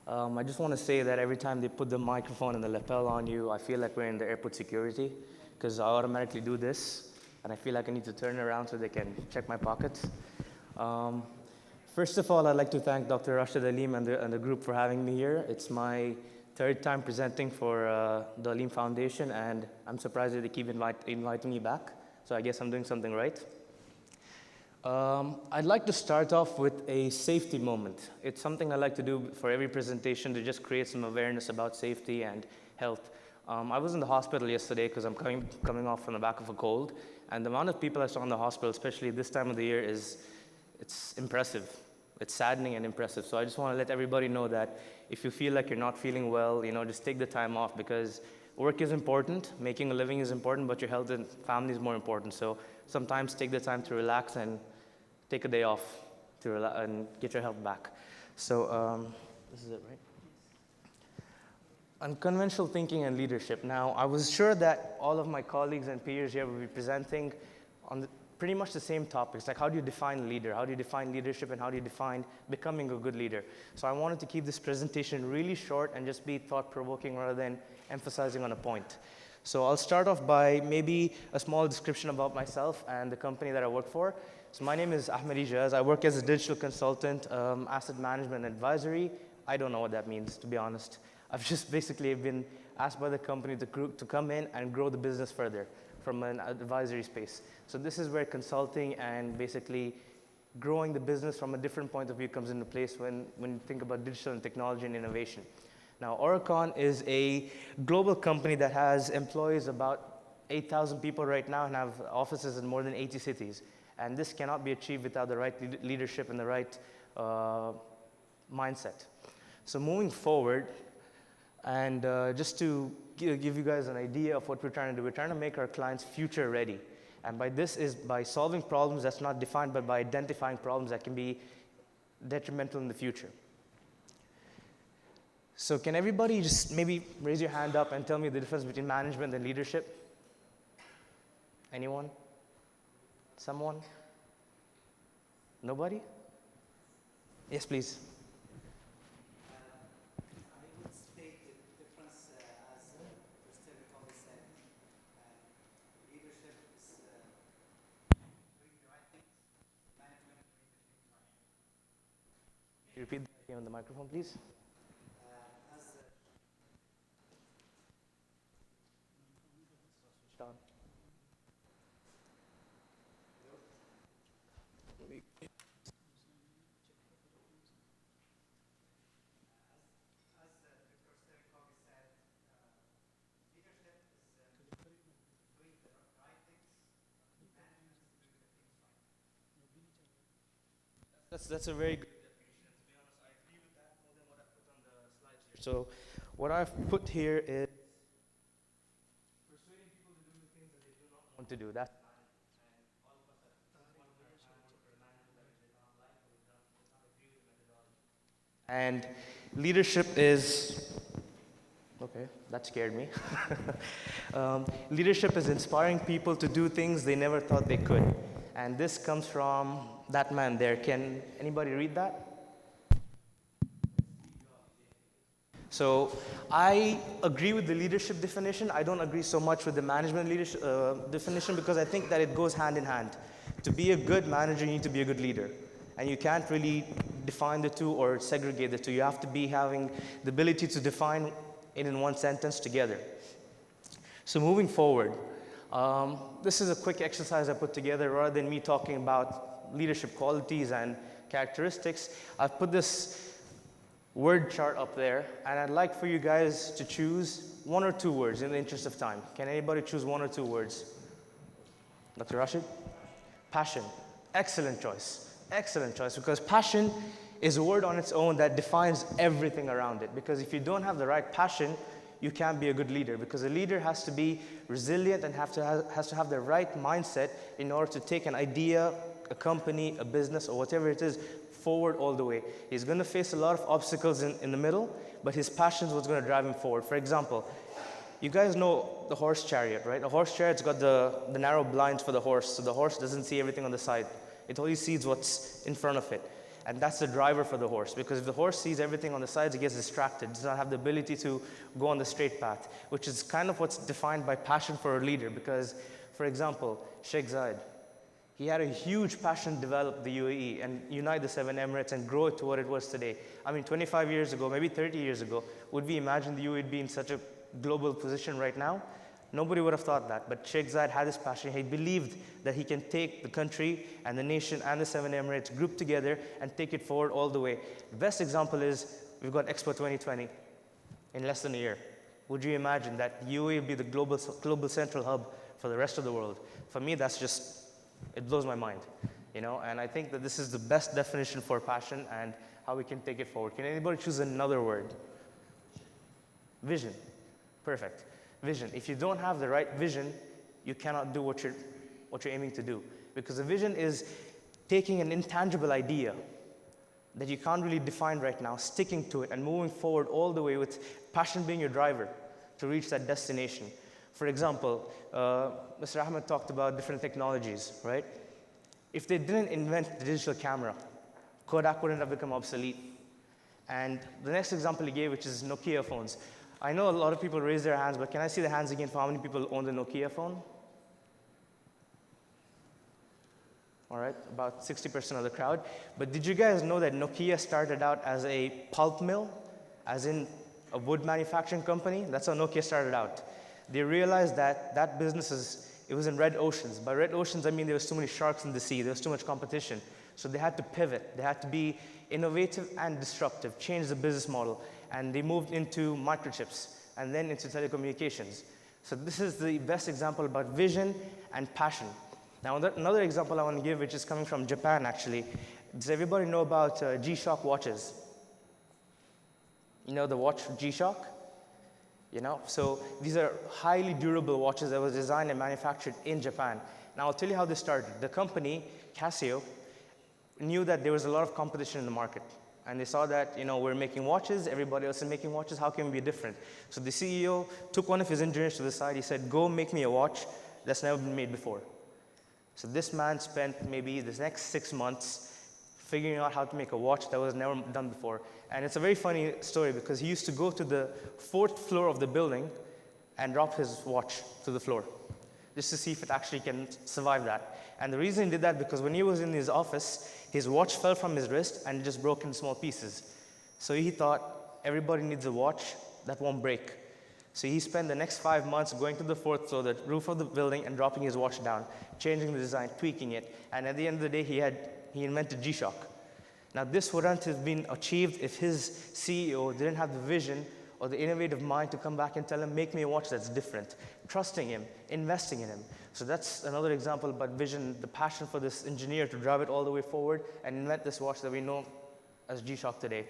I just want to say that every time they put the microphone and the lapel on you, I feel like we're in the airport security because I automatically do this, and I feel like I need to turn around so they can check my pockets. Um, First of all, I'd like to thank Dr. Rashid Aleem and the group for having me here. It's my third time presenting for the Aleem Foundation, and I'm surprised that they keep inviting me back, so I guess I'm doing something right. I'd like to start off with a safety moment. It's something I like to do for every presentation to just create some awareness about safety and health. I was in the hospital yesterday because I'm coming off from the back of a cold, and the amount of people I saw in the hospital, especially this time of the year, it's impressive. It's saddening and impressive. So I just want to let everybody know that if you feel like you're not feeling well, just take the time off, because work is important, making a living is important, but your health and family is more important. So sometimes take the time to relax and take a day off and get your health back. So this is it, right? Unconventional thinking and leadership. Now, I was sure that all of my colleagues and peers here will be presenting on pretty much the same topics, like how do you define a leader, how do you define leadership, and how do you define becoming a good leader. So I wanted to keep this presentation really short and just be thought-provoking rather than emphasizing on a point. So I'll start off by maybe a small description about myself and the company that I work for. So my name is Ahmed Ejaz. I work as a digital consultant, asset management advisory. I don't know what that means, to be honest. I've just basically been asked by the company to come in and grow the business further from an advisory space. So this is where consulting and basically growing the business from a different point of view comes into place when you think about digital and technology and innovation. Now, Oricon is a global company that has employees about 8,000 people right now and have offices in more than 80 cities. And this cannot be achieved without the right leadership and the right mindset. So moving forward, and just to give you guys an idea of what we're trying to do, we're trying to make our clients future ready. And by this is by solving problems that's not defined, but by identifying problems that can be detrimental in the future. So can everybody just maybe raise your hand up and tell me the difference between management and leadership? Anyone? Someone? Nobody? Yes, please. Repeat that on the microphone, please. That's a very good definition. To be honest, I agree with that more than what I put on the slides here. So what I've put here is persuading people to do the things that they do not want to do. That's and all of us at some point in our time work for a manager that we did not like or does not agree with the methodology. And leadership is okay, that scared me. Leadership is inspiring people to do things they never thought they could. And this comes from that man there. Can anybody read that? So I agree with the leadership definition. I don't agree so much with the management leadership definition, because I think that it goes hand in hand. To be a good manager, you need to be a good leader. And you can't really define the two or segregate the two. You have to be having the ability to define it in one sentence together. So moving forward, this is a quick exercise I put together. Rather than me talking about leadership qualities and characteristics, I've put this word chart up there, and I'd like for you guys to choose one or two words in the interest of time. Can anybody choose one or two words? Dr. Rashid? Passion. Excellent choice. Excellent choice, because passion is a word on its own that defines everything around it. Because if you don't have the right passion, you can't be a good leader, because a leader has to be resilient and has to have the right mindset in order to take an idea, a company, a business, or whatever it is forward all the way. He's going to face a lot of obstacles in the middle, but his passion is what's going to drive him forward. For example, you guys know the horse chariot, right? A horse chariot's got the narrow blinds for the horse, so the horse doesn't see everything on the side. It only sees what's in front of it. And that's the driver for the horse, because if the horse sees everything on the sides, it gets distracted, does not have the ability to go on the straight path, which is kind of what's defined by passion for a leader. Because, for example, Sheikh Zayed, he had a huge passion to develop the UAE and unite the 7 Emirates and grow it to what it was today. I mean, 25 years ago, maybe 30 years ago, would we imagine the UAE would be in such a global position right now? Nobody would have thought that, but Sheikh Zayed had this passion. He believed that he can take the country and the nation and the 7 Emirates grouped together and take it forward all the way. The best example is we've got Expo 2020 in less than a year. Would you imagine that UAE would be the global central hub for the rest of the world? For me, that's just, it blows my mind, you know, and I think that this is the best definition for passion and how we can take it forward. Can anybody choose another word? Vision. Perfect. Vision. If you don't have the right vision, you cannot do what you're aiming to do. Because a vision is taking an intangible idea that you can't really define right now, sticking to it and moving forward all the way with passion being your driver to reach that destination. For example, Mr. Ahmed talked about different technologies, right? If they didn't invent the digital camera, Kodak wouldn't have become obsolete. And the next example he gave, which is Nokia phones. I know a lot of people raise their hands, but can I see the hands again for how many people own the Nokia phone? All right, about 60% of the crowd. But did you guys know that Nokia started out as a pulp mill, as in a wood manufacturing company? That's how Nokia started out. They realized that that business it was in red oceans. By red oceans, I mean there was too many sharks in the sea. There was too much competition. So they had to pivot. They had to be innovative and disruptive, change the business model. And they moved into microchips and then into telecommunications. So this is the best example about vision and passion. Now, another example I want to give, which is coming from Japan, actually. Does everybody know about G-Shock watches? You know the watch G-Shock? You know, so these are highly durable watches that was designed and manufactured in Japan. Now I'll tell you how this started. The company, Casio, knew that there was a lot of competition in the market. And they saw that, you know, we're making watches, everybody else is making watches, how can we be different? So the CEO took one of his engineers to the side, he said, go make me a watch that's never been made before. So this man spent maybe the next 6 months figuring out how to make a watch that was never done before. And it's a very funny story because he used to go to the 4th floor of the building and drop his watch to the floor just to see if it actually can survive that. And the reason he did that because when he was in his office, his watch fell from his wrist and just broke in small pieces. So he thought, everybody needs a watch that won't break. So he spent the next 5 months going to the 4th floor, the roof of the building, and dropping his watch down, changing the design, tweaking it. And at the end of the day, he invented G-Shock. Now, this wouldn't have been achieved if his CEO didn't have the vision or the innovative mind to come back and tell him, make me a watch that's different. Trusting him, investing in him. So that's another example about vision, the passion for this engineer to drive it all the way forward and invent this watch that we know as G-Shock today.